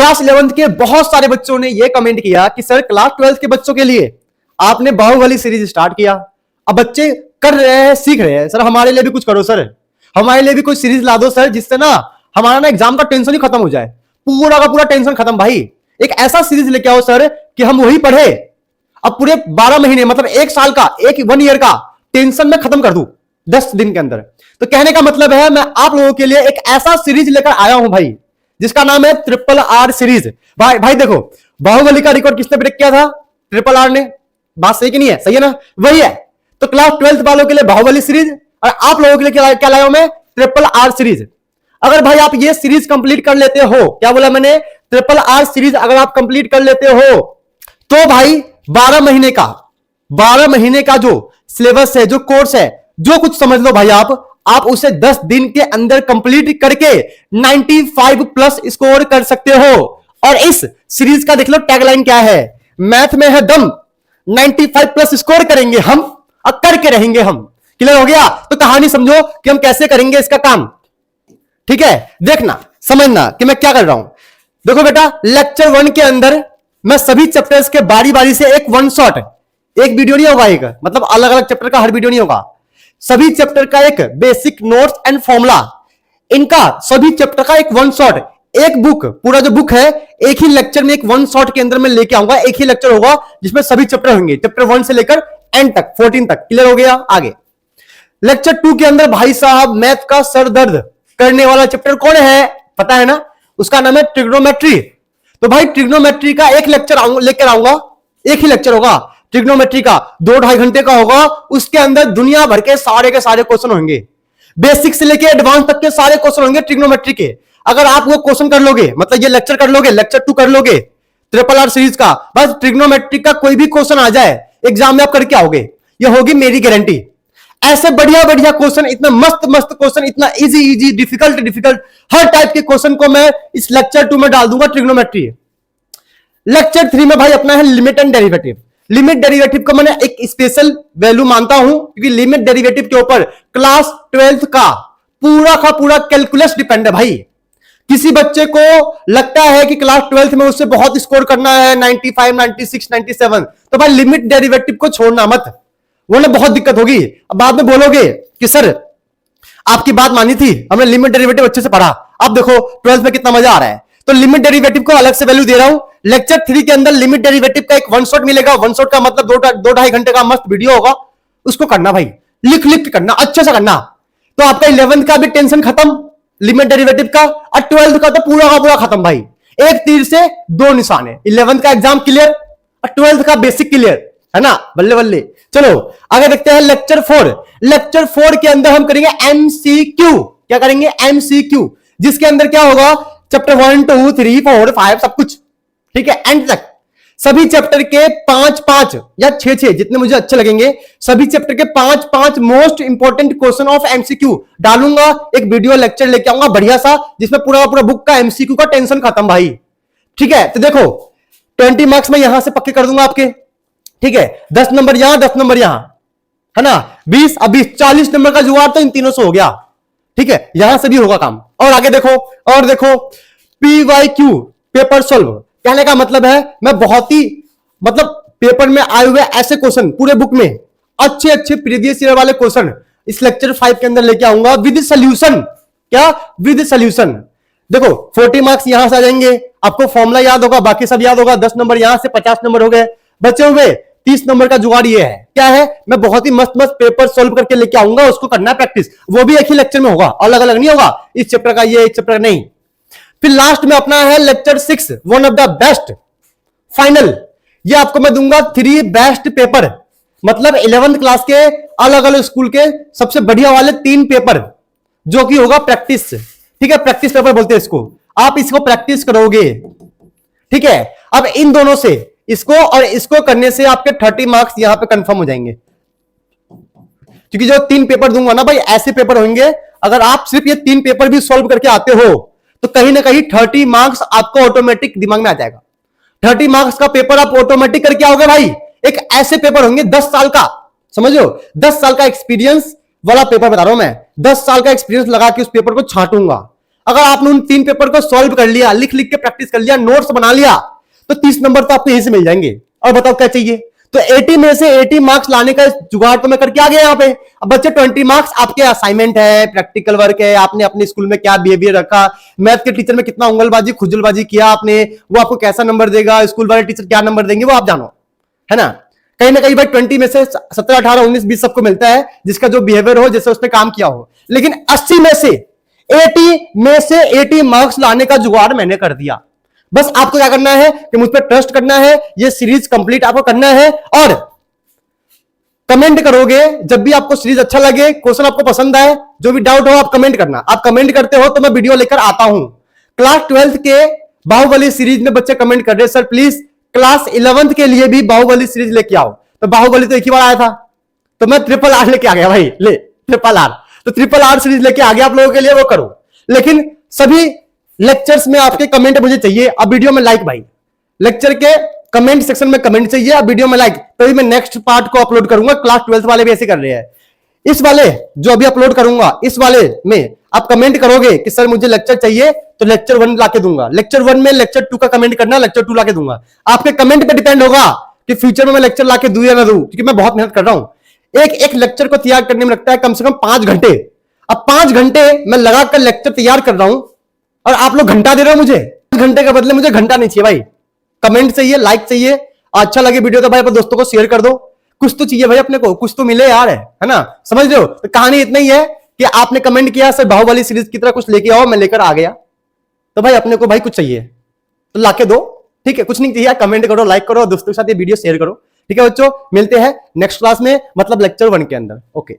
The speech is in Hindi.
क्लास 11th के बहुत सारे बच्चों ने यह कमेंट किया कि सर क्लास 12th के बच्चों के लिए आपने बाहुबली सीरीज स्टार्ट किया, अब बच्चे कर रहे हैं, सीख रहे हैं, सर हमारे लिए भी कुछ करो, सर हमारे लिए भी कोई सीरीज ला दो सर, जिससे ना हमारा ना एग्जाम का टेंशन ही खत्म हो जाए, पूरा का पूरा टेंशन खत्म। भाई एक ऐसा सीरीज लेके आओ सर कि हम वही पढ़े, अब पूरे 12 महीने मतलब एक साल का, एक 1 ईयर का टेंशन में खत्म कर दूं 10 दिन के अंदर। तो कहने का मतलब है मैं आप लोगों के लिए एक ऐसा सीरीज लेकर आया हूं भाई, जिसका नाम है RRR सीरीज। भाई देखो, बाहुबली का रिकॉर्ड किसने ब्रेक किया था? RRR ने। बात सही कि नहीं है? सही है ना? वही है। तो क्लास 12th वालों के लिए बाहुबली सीरीज और आप लोगों के लिए क्या लाया हूं मैं? RRR series. अगर भाई आप ये सीरीज कंप्लीट कर लेते हो, क्या बोला मैंने? RRR सीरीज अगर आप कंप्लीट कर लेते हो तो भाई 12 महीने का जो सिलेबस है, जो कोर्स है, जो कुछ समझ लो भाई आप उसे 10 दिन के अंदर कंप्लीट करके 95 प्लस स्कोर कर सकते हो। और इस सीरीज का देख लो टैगलाइन क्या है? मैथ में है दम, 95 प्लस स्कोर करेंगे हम और करके रहेंगे हम। क्लियर हो गया? तो कहानी समझो कि हम कैसे करेंगे इसका काम। ठीक है, देखना समझना कि मैं क्या कर रहा हूं। देखो बेटा, लेक्चर 1 के अंदर मैं सभी चैप्टर्स के बारी बारी से एक वन शॉट, एक वीडियो नहीं होगा, एक मतलब अलग अलग चैप्टर का हर वीडियो नहीं होगा, सभी चैप्टर का एक बेसिक नोट्स एंड फॉर्मूला, इनका सभी चैप्टर का एक वन शॉट, एक बुक, पूरा जो बुक है एक ही लेक्चर में, एक वन शॉट के अंदर मैं लेके आऊंगा। एक ही लेक्चर होगा जिसमें सभी चैप्टर होंगे, चैप्टर 1 से लेकर एंड तक, 14 तक। क्लियर हो गया? आगे लेक्चर 2 के अंदर भाई साहब मैथ का सर दर्द करने वाला चैप्टर कौन है? पता है ना? उसका नाम है ट्रिग्नोमेट्री। तो भाई ट्रिग्नोमेट्री का एक लेक्चर लेकर आऊंगा, एक ही लेक्चर होगा ट्रिग्नोमेट्री का, 2-2.5 घंटे का होगा। उसके अंदर दुनिया भर के सारे क्वेश्चन होंगे, बेसिक से लेके एडवांस तक के सारे क्वेश्चन होंगे ट्रिग्नोमेट्री के। अगर आप वो क्वेश्चन कर लोगे, मतलब ये लेक्चर कर लोगे, लेक्चर 2 कर लोगे RRR सीरीज का, बस ट्रिग्नोमेट्री का कोई भी क्वेश्चन आ जाए एग्जाम में आप करके आओगे, ये होगी मेरी गारंटी। ऐसे बढ़िया बढ़िया क्वेश्चन, इतना मस्त मस्त क्वेश्चन, इतना इजी डिफिकल्ट हर टाइप के क्वेश्चन को मैं इस लेक्चर 2 में डाल दूंगा ट्रिग्नोमेट्री। लेक्चर 3 में भाई अपना है limit and derivative. Limit derivative को मैंने एक स्पेशल वैल्यू मानता हूं, क्योंकि लिमिट डेरिवेटिव के ऊपर क्लास 12th का पूरा कैलकुलस डिपेंड है भाई। किसी बच्चे को लगता है कि क्लास 12th में उससे बहुत स्कोर करना है, 95, 96, 97, तो भाई लिमिट डेरिवेटिव को छोड़ना मत, वरना बहुत दिक्कत होगी। अब बाद में बोलोगे कि सर आपकी बात मानी थी, हमने लिमिट डेरिवेटिव अच्छे से पढ़ा, अब देखो 12th में कितना मजा आ रहा है। तो लिमिट डेरिवेटिव को अलग से वैल्यू दे रहा हूं। लेक्चर 3 के अंदर लिमिट डेरिवेटिव का एक वन शॉट मिलेगा। वन शॉट का मतलब 2-2.5 घंटे का मस्त वीडियो होगा, उसको करना भाई, लिख के करना, अच्छे से करना। तो आपका 11th का भी टेंशन खत्म लिमिट डेरिवेटिव का, और 12th का तो पूरा का पूरा खत्म भाई। एक तीर से 2 निशान है, 11th का एग्जाम क्लियर और 12th का बेसिक क्लियर, है ना? बल्ले बल्ले। चलो आगे देखते हैं लेक्चर 4। लेक्चर 4 के अंदर हम करेंगे MCQ। क्या करेंगे? MCQ, जिसके अंदर क्या होगा? चैप्टर 1, 2, 3, 4, 5 सब कुछ, ठीक है, एंड तक सभी चैप्टर के 5-5 या 6-6 जितने मुझे अच्छे लगेंगे, सभी चैप्टर के 5-5 most important question of MCQ डालूंगा। एक वीडियो लेक्चर लेके आऊंगा बढ़िया सा, जिसमें पूरा बुक का MCQ का टेंशन खत्म भाई। ठीक है, तो देखो 20 मार्क्स में यहां से पक्के कर दूंगा आपके, ठीक है, 10 नंबर यहां, 10 नंबर यहां, है ना? 20 अब 40 नंबर का जुगाड़ तो इन तीनों से हो गया। ठीक है, यहां से भी होगा काम। और आगे देखो, और देखो PYQ पेपर सॉल्व। कहने का मतलब है मैं बहुत ही मतलब पेपर में आए हुए ऐसे क्वेश्चन पूरे बुक में अच्छे प्रीवियस ईयर वाले क्वेश्चन इस लेक्चर 5 के अंदर लेके आऊंगा विद सॉल्यूशन। क्या? With solution. देखो 40 मार्क्स यहां से आ जाएंगे, आपको फॉर्मूला याद होगा, बाकी सब याद होगा, 10 नंबर यहां से 50 नंबर हो गए, बचे हुए 30 नंबर का जुगाड़ ये है। क्या है? मैं बहुत ही मस्त मस्त पेपर सॉल्व करके लेके आऊंगा, उसको करना प्रैक्टिस, वो भी एक ही लेक्चर में होगा, अलग अलग नहीं होगा, इस चैप्टर का ये, इस चैप्टर का नहीं। फिर लास्ट में अपना है lecture 6, one of the best final. ये आपको मैं दूंगा 3 बेस्ट पेपर, मतलब 11th क्लास के अलग अलग स्कूल के सबसे बढ़िया वाले 3 पेपर, जो कि होगा प्रैक्टिस। ठीक है, प्रैक्टिस पेपर बोलते हैं इसको। आप इसको प्रैक्टिस करोगे, ठीक है। अब इन दोनों से, इसको और इसको करने से आपके 30 मार्क्स यहां पे कंफर्म हो जाएंगे, क्योंकि जो 3 पेपर दूंगा ना भाई, ऐसे पेपर होंगे, अगर आप सिर्फ ये 3 पेपर भी सॉल्व करके आते हो तो कहीं ना कहीं 30 मार्क्स आपको ऑटोमेटिक दिमाग में आ जाएगा। 30 मार्क्स का पेपर आप ऑटोमेटिक करके आओगे भाई। एक ऐसे पेपर होंगे 10 साल का, समझो 10 साल का एक्सपीरियंस वाला पेपर बता रहा हूं मैं, 10 साल का एक्सपीरियंस लगा के उस पेपर को छांटूंगा। अगर आपने उन 3 पेपर को सॉल्व कर लिया, लिख लिख के प्रैक्टिस कर लिया, नोट्स बना लिया, तो 30 नंबर तो आपको यहीं से मिल जाएंगे। और बताओ क्या चाहिए? तो 80 में से 80 मार्क्स लाने का जुगाड़ तो मैं करके आ गया यहाँ पे। अब बच्चे 20 मार्क्स आपके असाइनमेंट है, प्रैक्टिकल वर्क है, आपने अपने स्कूल में क्या बिहेवियर रखा, मैथ के टीचर में कितना उंगलबाजी खुजलबाजी किया आपने, वो आपको कैसा नंबर देगा, स्कूल वाले टीचर क्या नंबर देंगे वो आप जानो, है ना। कहीं ना कहीं भाई 20 में से 17, 18, 19, 20 सबको मिलता है जिसका जो बिहेवियर हो, जैसे उसने काम किया हो। लेकिन 80 में से 80 मार्क्स लाने का जुगाड़ मैंने कर दिया। बस आपको क्या करना है कि मुझ पर ट्रस्ट करना है, ये सीरीज कंप्लीट आपको करना है, और कमेंट करोगे जब भी आपको सीरीज अच्छा लगे, क्वेश्चन आपको पसंद आए, जो भी डाउट हो आप कमेंट करना। आप कमेंट करते हो तो मैं वीडियो लेकर आता हूं। क्लास 12th के बाहुबली सीरीज में बच्चे कमेंट कर रहे हैं, सर प्लीज क्लास 11th के लिए भी बाहुबली सीरीज लेके आओ। तो बाहुबली तो एक ही बार आया था, तो मैं RRR लेके आ गया भाई, ले RRR, तो RRR सीरीज लेके आ गया आप लोगों के लिए, वो करो। लेकिन सभी लेक्चर्स में आपके कमेंट मुझे चाहिए। अब वीडियो में लाइक भाई, लेक्चर के कमेंट सेक्शन में कमेंट चाहिए, अब वीडियो में लाइक, तभी मैं नेक्स्ट पार्ट को अपलोड करूंगा। क्लास 12th वाले भी ऐसे कर रहे हैं। इस वाले जो अभी अपलोड करूंगा, इस वाले में आप कमेंट करोगे कि सर मुझे लेक्चर चाहिए, तो लेक्चर 1 लाके दूंगा। लेक्चर 1 में लेक्चर 2 का कमेंट करना, लेक्चर 2 लाके दूंगा। आपके कमेंट पे डिपेंड होगा कि फ्यूचर में मैं लेक्चर लाके दूं या ना दूं, क्योंकि मैं बहुत मेहनत कर रहा हूं। एक लेक्चर को तैयार करने में लगता है कम से कम 5 घंटे। अब 5 घंटे मैं लगाकर लेक्चर तैयार कर रहा हूं और आप लोग घंटा दे रहे हो मुझे। 5 घंटे के बदले मुझे घंटा नहीं चाहिए भाई। कमेंट चाहिए, लाइक चाहिए, अच्छा लगे वीडियो तो भाई अपने दोस्तों को शेयर कर दो। कुछ तो चाहिए भाई अपने को, कुछ तो मिले यार, है ना, समझ रहे हो। तो कहानी इतना ही है कि आपने कमेंट किया सर बाहुबली सीरीज की तरह कुछ लेके आओ, मैं लेकर आ गया। तो भाई अपने को भाई कुछ चाहिए तो लाके दो, ठीक है। कुछ नहीं चाहिए, कमेंट करो, लाइक करो, दोस्तों के साथ ये वीडियो शेयर करो, ठीक है बच्चों। मिलते हैं नेक्स्ट क्लास में, मतलब लेक्चर 1 के अंदर। ओके।